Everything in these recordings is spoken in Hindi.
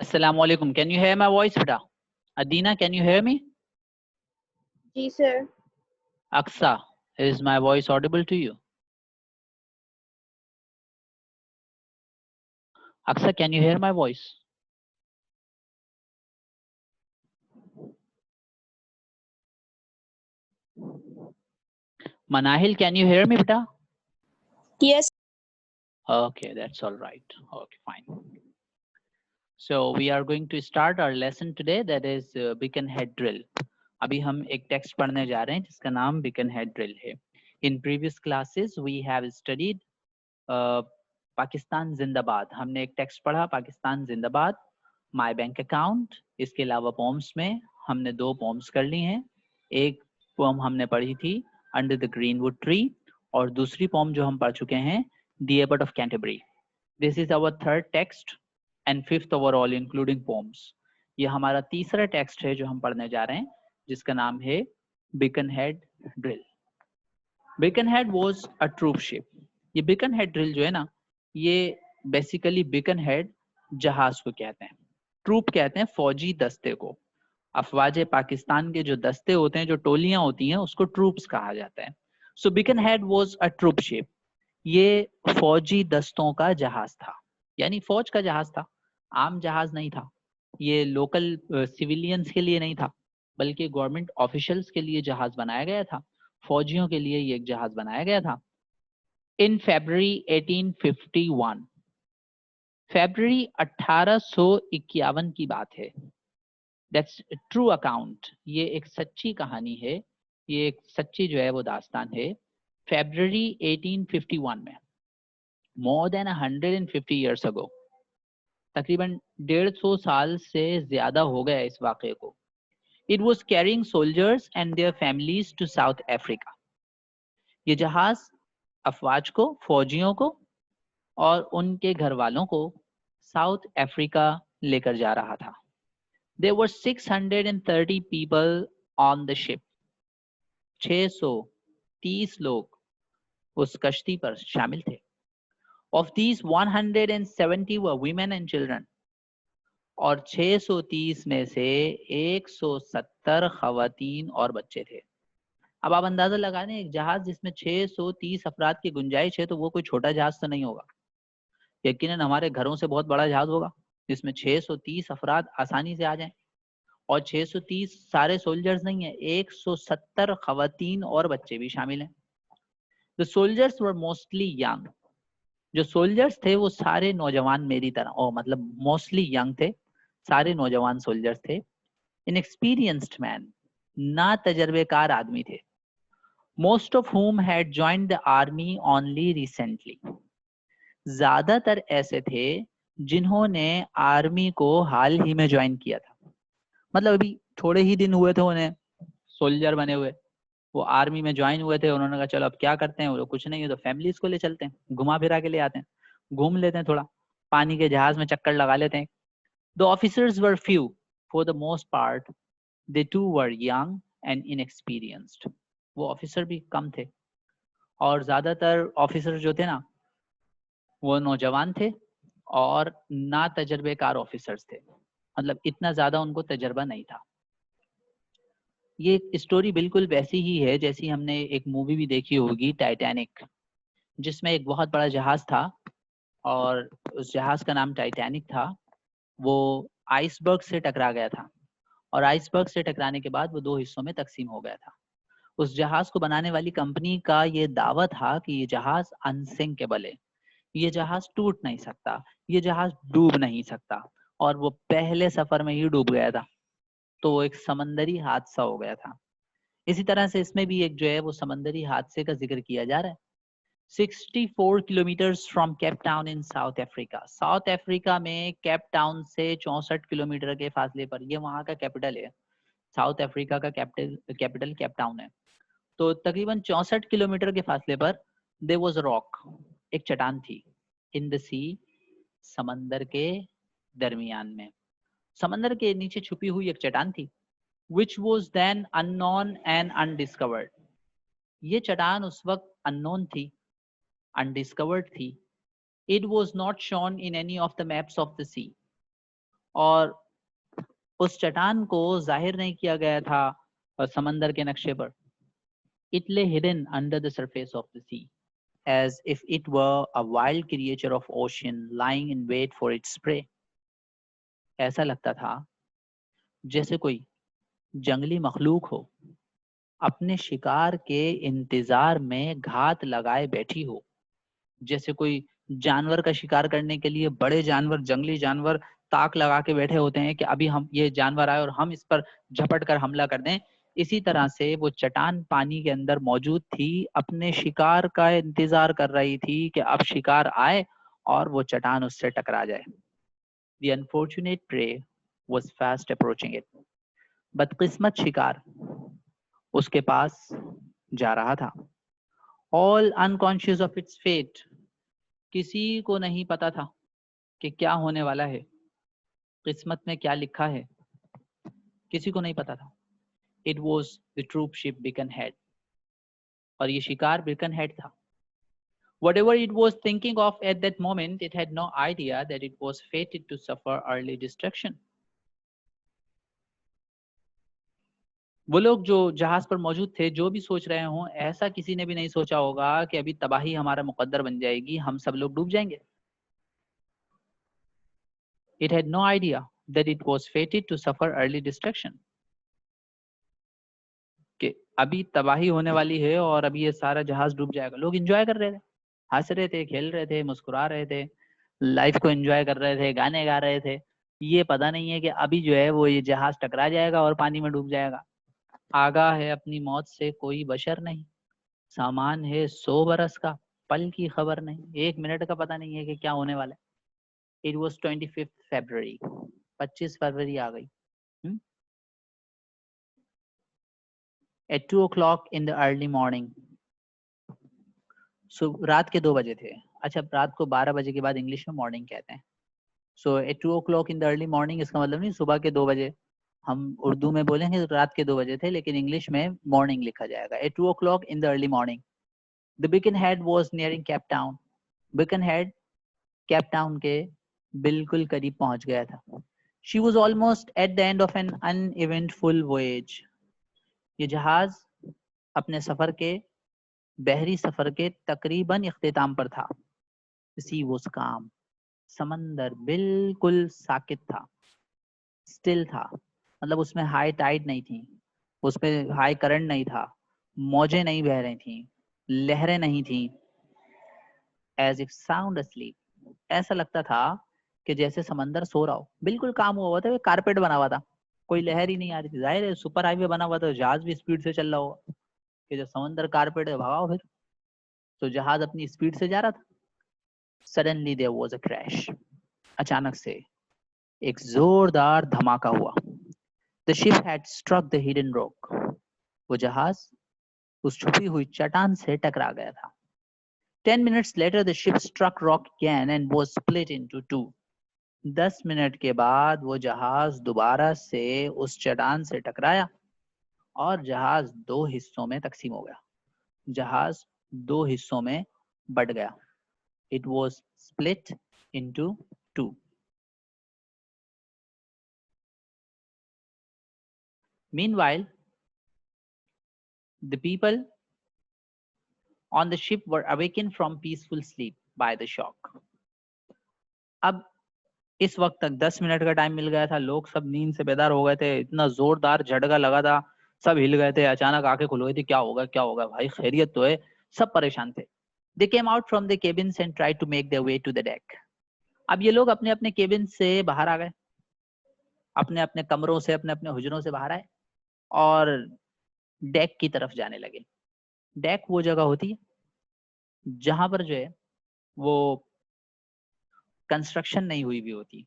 Assalamualaikum. Can you hear my voice, beta? Adina, can you hear me? Ji sir. Aksa, is my voice audible to you? Aksa, can you hear my voice? Manahil, can you hear me, beta? Yes. Okay, that's all right. Okay, fine. So we are going to start our lesson today, that is beacon head drill. अभी हम एक टेक्स्ट पढ़ने जा रहे हैं जिसका नाम beacon head drill है. In previous classes we have studied Pakistan जिंदाबाद. हमने एक टेक्स्ट पढ़ा पाकिस्तान जिंदाबाद, माय बैंक अकाउंट. इसके अलावा पोम्स में हमने 2 पोम्स कर ली हैं. एक पोम हमने पढ़ी थी अंडर द ग्रीनवुड ट्री, और दूसरी पोम जो हम पढ़ चुके हैं the abbot of Canterbury. This is our third text and fifth overall including poems. ये हमारा तीसरा टेक्स्ट है जो हम पढ़ने जा रहे हैं, जिसका नाम है Birkenhead drill. Birkenhead was a troop ship. ये बीकन हेड ड्रिल जो है ना, ये बेसिकली बीकन हेड जहाज को कहते हैं. ट्रूप कहते हैं फौजी दस्ते को. अफवाज पाकिस्तान के जो दस्ते होते हैं, जो टोलियां होती हैं, उसको ट्रूप्स कहा जाता है. So Birkenhead was a troop ship. ये फौजी दस्तों का जहाज था, यानी फौज का जहाज था. आम जहाज नहीं था. ये लोकल सिविलियंस के लिए नहीं था, बल्कि गवर्नमेंट ऑफिशियल्स के लिए जहाज बनाया गया था. फौजियों के लिए ये एक जहाज बनाया गया था. इन February 1851, फरवरी 1851 की बात है. That's true account. ये एक सच्ची कहानी है, ये एक सच्ची जो है वो दास्तान है. February 1851 में, मोर देन 150 ईयर्स अगो, तकरीबन 150 साल से ज्यादा हो गया इस वाक़े को. It was carrying soldiers and their families to South Africa. ये जहाज अफवाज को, फौजियों को और उनके घर वालों को साउथ अफ्रीका लेकर जा रहा था. There were 630 people on the ship. 630 लोग उस कश्ती पर शामिल थे. Of these 170 were women and children. और 630 में से 170 खवातीन और बच्चे थे. अब आप अंदाजा लगा लें, एक जहाज जिसमें 630 अफराद की गुंजाइश है, तो वो कोई छोटा जहाज तो नहीं होगा. यकीनन हमारे घरों से बहुत बड़ा जहाज होगा जिसमें 630 अफराद आसानी से आ जाएं. और 630 सारे सोल्जर्स नहीं है, 170 खवातीन और बच्चे भी शामिल हैं. The soldiers were mostly young. जो सोल्जर्स थे वो सारे नौजवान मेरी तरह, और मतलब मोस्टली यंग थे, सारे नौजवान सोल्जर्स थे. इनएक्सपीरियंस्ड मैन, ना तजर्बेकार आदमी थे. Most of whom had joined the army only recently. ज्यादातर ऐसे थे जिन्होंने आर्मी को हाल ही में ज्वाइन किया था. मतलब अभी थोड़े ही दिन हुए थे उन्हें सोल्जर बने हुए. वो आर्मी में ज्वाइन हुए थे. उन्होंने कहा चलो अब क्या करते हैं, वो कुछ नहीं है तो फैमिलीज को ले चलते हैं, घुमा फिरा के ले आते हैं, घूम लेते हैं, थोड़ा पानी के जहाज में चक्कर लगा लेते हैं. The officers were few. For the most part they too were young and inexperienced. वो ऑफिसर भी कम थे, और ज्यादातर ऑफिसर जो थे ना, वो नौजवान थे और ना तजर्बेकार ऑफिसर्स थे. मतलब इतना ज्यादा उनको तजर्बा नहीं था. ये स्टोरी बिल्कुल वैसी ही है जैसी हमने एक मूवी भी देखी होगी, टाइटैनिक, जिसमें एक बहुत बड़ा जहाज था और उस जहाज का नाम टाइटैनिक था. वो आइसबर्ग से टकरा गया था, और आइसबर्ग से टकराने के बाद वो 2 हिस्सों में तकसीम हो गया था. उस जहाज को बनाने वाली कंपनी का ये दावा था कि ये जहाज अनसिंकेबल है, ये जहाज टूट नहीं सकता, ये जहाज डूब नहीं सकता. और वो पहले सफर में ही डूब गया था. तो वो एक समंदरी हादसा हो गया था. इसी तरह से इसमें भी एक जो है वो समंदरी हादसे का जिक्र किया जा रहा है. 64 kilometres from Cape town in south Africa. South Africa में केप टाउन से 64 किलोमीटर के फासले पर, ये वहाँ का कैपिटल है. साउथ अफ्रीका का कैपिटल केप टाउन है. तो तकरीबन 64 किलोमीटर के फासले पर देयर वाज अ रॉक, एक चट्टान थी. इन द सी, समंदर के दरमियान में, समंदर के नीचे छुपी हुई एक चट्टान थी. which was then unknown and undiscovered. ये चट्टान उस वक्त unknown थी, undiscovered थी. It was not shown in any of the maps of the sea. और उस चट्टान को जाहिर नहीं किया गया था समंदर के नक्शे पर. It lay hidden under the surface of the sea, as if it were a wild creature of ocean lying in wait for its prey. ऐसा लगता था जैसे कोई जंगली मखलूक हो, अपने शिकार के इंतजार में घात लगाए बैठी हो. जैसे कोई जानवर का शिकार करने के लिए बड़े जानवर, जंगली जानवर ताक लगा के बैठे होते हैं कि अभी हम ये जानवर आए और हम इस पर झपट कर हमला कर दें. इसी तरह से वो चट्टान पानी के अंदर मौजूद थी, अपने शिकार का इंतजार कर रही थी कि अब शिकार आए और वो चट्टान उससे टकरा जाए. The unfortunate prey was fast approaching it. बदकिस्मत शिकार उसके पास जा रहा था. All unconscious of its fate. किसी को नहीं पता था कि क्या होने वाला है, किस्मत में क्या लिखा है, किसी को नहीं पता था. It was the troop ship Birkenhead. और ये शिकार Birkenhead था. Whatever it was thinking of at that moment, it had no idea that it was fated to suffer early destruction. वो लोग जो जहाज पर मौजूद थे, जो भी सोच रहे हों, ऐसा किसी ने भी नहीं सोचा होगा कि अभी तबाही हमारा मुकद्दर बन जाएगी, हम सब लोग डूब जाएंगे. It had no idea that it was fated to suffer early destruction. कि अभी तबाही होने वाली है और अभी ये सारा जहाज डूब जाएगा. लोग एंजॉय कर रहे थे, हंस रहे थे, खेल रहे थे, मुस्कुरा रहे थे, लाइफ को एंजॉय कर रहे थे, गाने गा रहे थे. ये पता नहीं है कि अभी जो है वो ये जहाज टकरा जाएगा और पानी में डूब जाएगा. आगाह है अपनी मौत से कोई बशर नहीं, सामान है 100 बरस का, पल की खबर नहीं, 1 मिनट का पता नहीं है कि क्या होने वाला है. It was 25th February. 25 फरवरी आ गई. At 2 o'clock in the early morning. So रात के 2 बजे थे. अच्छा, रात को 12 बजे के बाद इंग्लिश में मॉर्निंग कहते हैं. So at 2 o'clock in the early morning इसका मतलब नहीं सुबह के 2 बजे. हम उर्दू में बोलेंगे तो रात के 2 बजे थे, लेकिन इंग्लिश में मॉर्निंग लिखा जाएगा. At 2 o'clock in the early morning. The Birkenhead was nearing Cape Town. Birkenhead Cape Town के बिल्कुल करीब पहुंच गया था. She was almost at the end of an uneventful voyage. ये जहाज अपने सफर के, बहरी सफर के तकरीबन इख्तिताम पर था. The sea was calm. समंदर बिल्कुल साकित था, स्टिल था. मतलब उसमें हाई टाइड नहीं थी, उसमें हाई करंट नहीं था, मौजें नहीं बह रही थी, लहरें नहीं थी. As if sound asleep. ऐसा लगता था कि जैसे समंदर सो रहा हो. बिल्कुल काम हुआ था, कारपेट बना हुआ था, कोई लहर ही नहीं आ रही थी. जाहिर है सुपर हाईवे बना हुआ था, जहाज भी स्पीड से चल रहा होगा कि जब समंदर कारपेट है भगाओ फिर. तो जहाज अपनी स्पीड से जा रहा था. Suddenly there was a crash. अचानक से एक जोरदार धमाका हुआ. The ship had struck the hidden rock. वो जहाज उस छुपी हुई चट्टान से टकरा गया था. 10 minutes later the ship struck rock again and was split into two. 10 minute के बाद वो जहाज दोबारा से उस चट्टान से टकराया और जहाज 2 हिस्सों में तकसीम हो गया. जहाज 2 हिस्सों में बट गया. It was split into two. Meanwhile, the people on the ship were awakened from peaceful sleep by the shock. अब इस वक्त तक 10 मिनट का टाइम मिल गया था, लोग सब नींद से बेदार हो गए थे. इतना जोरदार झटका लगा था, सब हिल गए थे. अचानक आंखें खुल गई थी, क्या होगा क्या होगा, भाई खैरियत तो है. सब परेशान थे. They came out from the cabins and tried to make their way to the deck. अब ये लोग अपने अपने केबिन से बाहर आ गए, अपने अपने कमरों से, अपने अपने हुजरों से बाहर आए और डेक की तरफ जाने लगे. डेक वो जगह होती है जहां पर जो है वो कंस्ट्रक्शन नहीं हुई भी होती,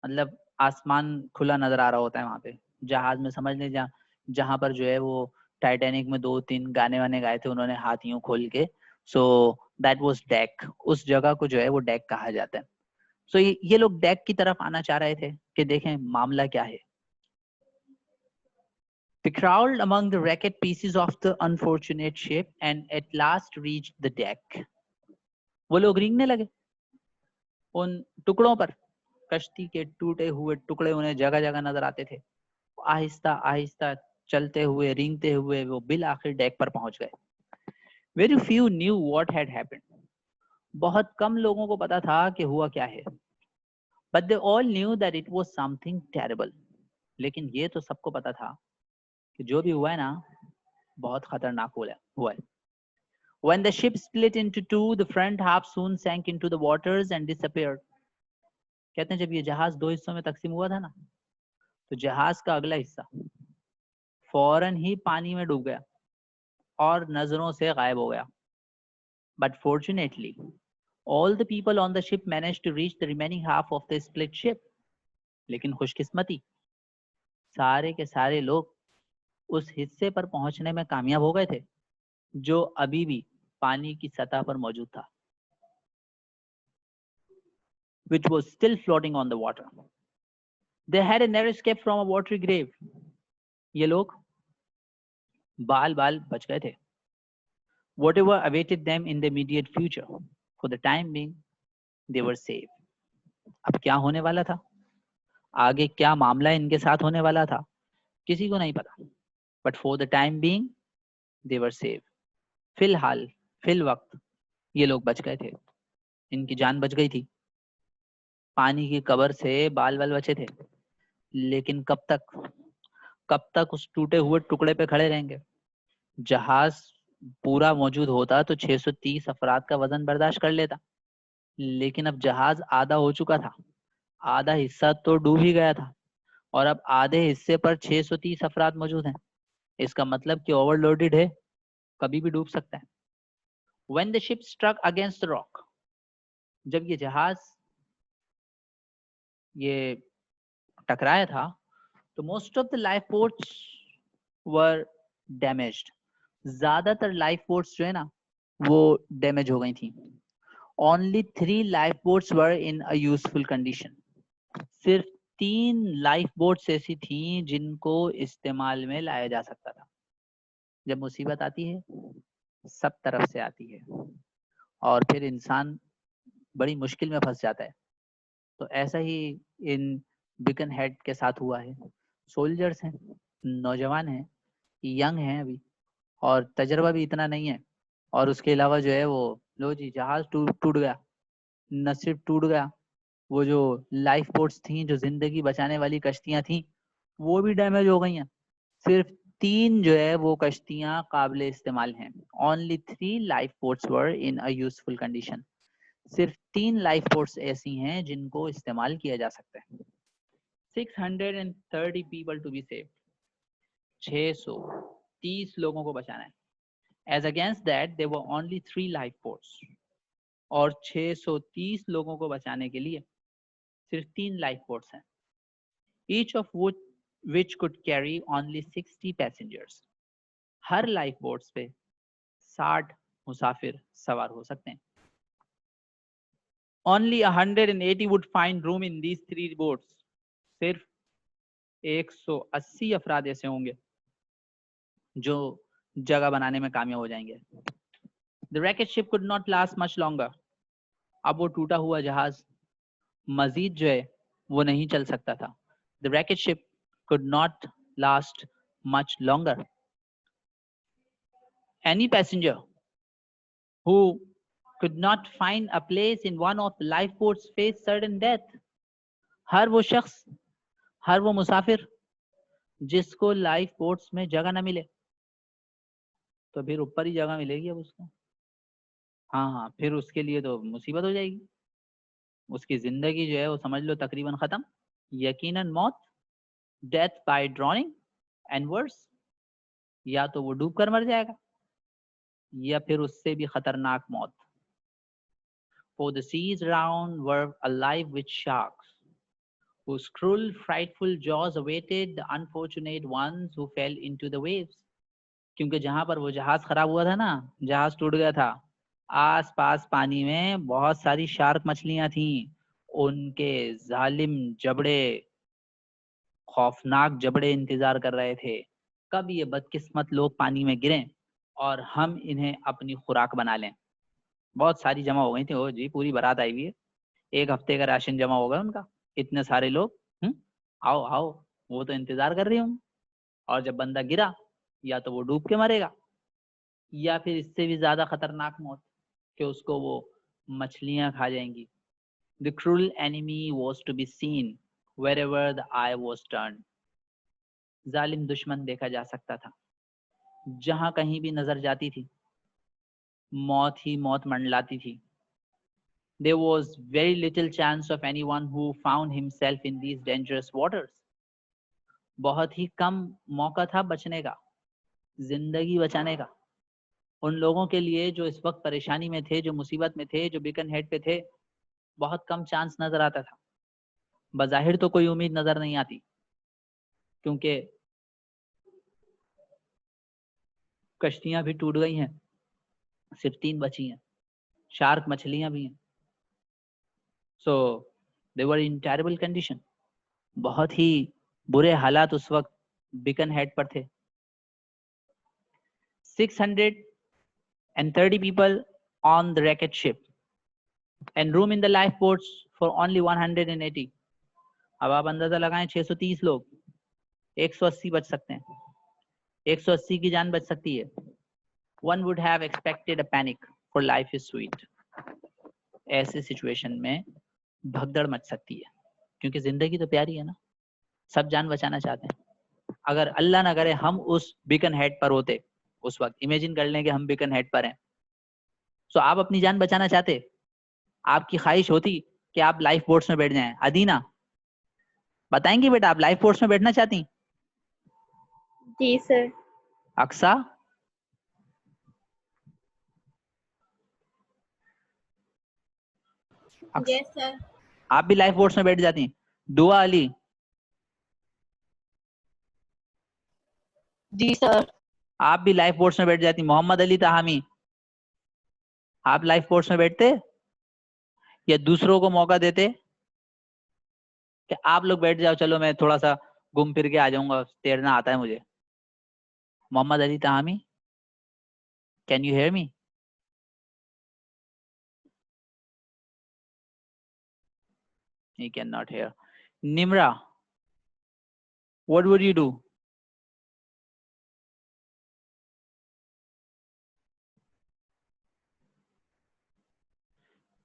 मतलब आसमान खुला नजर आ रहा होता है वहां पे. जहाज में समझ लें जहां पर जो है वो टाइटैनिक में 2-3 गाने वाने गाए थे उन्होंने हाथ यूं खोल के. So that was deck. उस जगह को जो है वो डेक कहा जाता है. सो ये लोग डेक की तरफ आना चाह रहे थे कि देखें मामला क्या है. They crawled among the wrecked pieces of the unfortunate ship and at last reached the deck. वो लोग रेंगने लगे उन टुकड़ों पर कश्ती के टूटे हुए टुकड़े उन्हें जगह जगह नजर आते थे। आहिस्ता आहिस्ता चलते हुए रेंगते हुए वो बिल आखिर डेक पर पहुंच गए। Very few knew what had happened. बहुत कम लोगों को पता था कि हुआ क्या है। But they all knew that it was something terrible. लेकिन ये तो सबको पता था कि जो भी हुआ है ना, बहुत खतरनाक हुआ है। When the ship split into two, the front half soon sank into the waters and disappeared. कहते हैं जब ये जहाज दो हिस्सों में तकसीम हुआ था ना, तो जहाज का अगला हिस्सा फौरन ही पानी में डूब गया और नजरों से गायब हो गया। But fortunately, all the people on the ship managed to reach the remaining half of the split ship. लेकिन खुशकिस्मती, सारे के सारे लोग उस हिस्से पर पहुंचने में कामयाब हो गए थे जो अभी भी पानी की सतह पर मौजूद था, which was still floating on the water. They had a narrow escape from a watery grave. ये लोग बाल बाल बच गए थे। Whatever awaited them in the immediate future, for the time being, they were safe. अब क्या होने वाला था, आगे क्या मामला इनके साथ होने वाला था, किसी को नहीं पता। But for the time being, they were safe. फिलहाल फिल वक्त ये लोग बच गए थे, इनकी जान बच गई थी। पानी की कबर से बाल बाल बचे थे, लेकिन कब तक उस टूटे हुए टुकड़े पे खड़े रहेंगे। जहाज पूरा मौजूद होता तो 630 अफराद का वजन बर्दाश्त कर लेता, लेकिन अब जहाज आधा हो चुका था, आधा हिस्सा तो डूब ही गया था और अब आधे हिस्से पर 630 अफराद मौजूद हैं। इसका मतलब कि ओवरलोडेड है, कभी भी डूब सकता है। When the ship struck against the rock, जब ये जहाज ये टकराया था तो most of the lifeboats were damaged. ज्यादातर लाइफ बोट्स जो है ना वो डैमेज हो गई थी। Only 3 lifeboats were in a useful condition. सिर्फ 3 लाइफ बोट्स ऐसी थी जिनको इस्तेमाल में लाया जा सकता था। जब मुसीबत आती है सब तरफ से आती है और फिर इंसान बड़ी मुश्किल में फंस जाता है। तो ऐसा ही इन बिकन हेड के साथ हुआ है। सोल्जर्स हैं, नौजवान हैं, यंग हैं अभी और तजर्बा भी इतना नहीं है, और उसके अलावा जो है वो लो जी जहाज टूट गया, न सिर्फ टूट गया, वो जो लाइफ बोट्स थी, जो जिंदगी बचाने वाली कश्तियां थी, वो भी डैमेज हो गई हैं। सिर्फ 3 जो है वो कश्तियां काबिले इस्तेमाल हैं। Only 3 life boats were in a useful condition. सिर्फ 3 लाइफ बोट्स ऐसी हैं जिनको इस्तेमाल किया जा सकता है। 630 people to be saved. 630 लोगों को बचाना है। As against that, there were only 3 lifeboats. और 630 लोगों को बचाने के लिए सिर्फ 3 lifeboats हैं। Each of which could carry only 60 passengers. Her lifeboats पे 60 मुसाफिर सवार हो सकते हैं। Only 180 would find room in these 3 boats. सिर्फ 180 अफराद ऐसे होंगे जो जगह बनाने में कामयाब हो जाएंगे। The wrecked ship could not last much longer. अब वो टूटा हुआ जहाज मजीद जो है वो नहीं चल सकता था। The wrecked ship could not last much longer. Any passenger who could not find a place in one of the lifeboats faced certain death. हर वो शख्स, हर वो मुसाफिर जिसको लाइफ बोट्स में जगह ना मिले, तो फिर ऊपर ही जगह मिलेगी अब उसको। हाँ, फिर उसके लिए तो मुसीबत हो जाएगी, उसकी जिंदगी जो है वो समझ लो तकरीबन खत्म। यकीनन मौत, death by drowning and worse, या तो वो डूब कर मर जाएगा या फिर उससे भी खतरनाक मौत। For the seas round were alive with sharks, whose cruel, frightful jaws awaited the unfortunate ones who fell into the waves. क्योंकि जहां पर वो जहाज खराब हुआ था ना, जहाज टूट गया था, आस पास पानी में बहुत सारी शार्क मछलियां थीं। उनके जालिम जबड़े, खौफनाक जबड़े इंतजार कर रहे थे कब ये बदकिस्मत लोग पानी में गिरें और हम इन्हें अपनी खुराक बना लें। बहुत सारी जमा हो गई थी, ओ जी पूरी बारात आई हुई है, 1 हफ्ते का राशन जमा होगा उनका। इतने सारे लोग, आओ आओ, वो तो इंतजार कर रही हूँ। और जब बंदा गिरा, या तो वो डूब के मरेगा, या फिर इससे भी ज्यादा खतरनाक मौत कि उसको वो मछलियां खा जाएंगी। The cruel enemy was to be seen wherever the eye was turned. जालिम दुश्मन देखा जा सकता था, जहां कहीं भी नजर जाती थी मौत ही मौत मंडलाती थी। There was very little chance of anyone who found himself in these dangerous waters. बहुत ही कम मौका था बचने का, जिंदगी बचाने का। उन लोगों के लिए जो इस वक्त परेशानी में थे, जो मुसीबत में थे, जो बिकन हेड पे थे, बहुत कम चांस नजर आता था। बज़ाहिर तो कोई उम्मीद नजर नहीं आती, क्योंकि कश्तियां भी टूट गई हैं, सिर्फ 3 बची हैं, शार्क मछलियां भी हैं। सो दे वर इन टेरिबल कंडीशन। बहुत ही बुरे हालात उस वक्त बिकन हेड पर थे। 630 people on the wrecked ship and room in the lifeboats for only 180. अब आप अंदाजा लगाएं, 630 लोग, 180 बच सकते हैं, 180 की जान बच सकती है। One would have expected a panic, for life is sweet. ऐसे सिचुएशन में भगदड़ मच सकती है, क्योंकि जिंदगी तो प्यारी है ना, सब जान बचाना चाहते हैं। अगर अल्लाह ना करे हम उस बिकन हेड पर होते उस वक्त, इमेजिन कर लें कि हम बिकन हेड पर हैं, तो आप अपनी जान बचाना चाहते, आपकी ख्वाहिश होती कि आप लाइफ बोट्स में बैठ जाएं। अदीना बताएंगी बेटा, आप लाइफ बोट्स में बैठना चाहती? जी सर। अक्सा? Yes sir. आप भी लाइफ बोट्स में बैठ जाती? दुआ अली? जी सर। आप भी लाइफ बोट्स में बैठ जाती? मोहम्मद अली तहामी, आप लाइफ बोट्स में बैठते या दूसरों को मौका देते कि आप लोग बैठ जाओ, चलो मैं थोड़ा सा घूम फिर के आ जाऊंगा, तैरना आता है मुझे? Mohammad Ali Tahami, can you hear me? He cannot hear. Nimra, what would you do?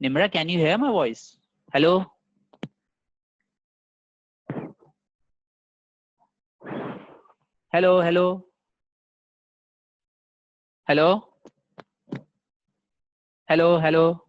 Nimra, can you hear my voice? Hello? Hello, hello? Hello? Hello, hello?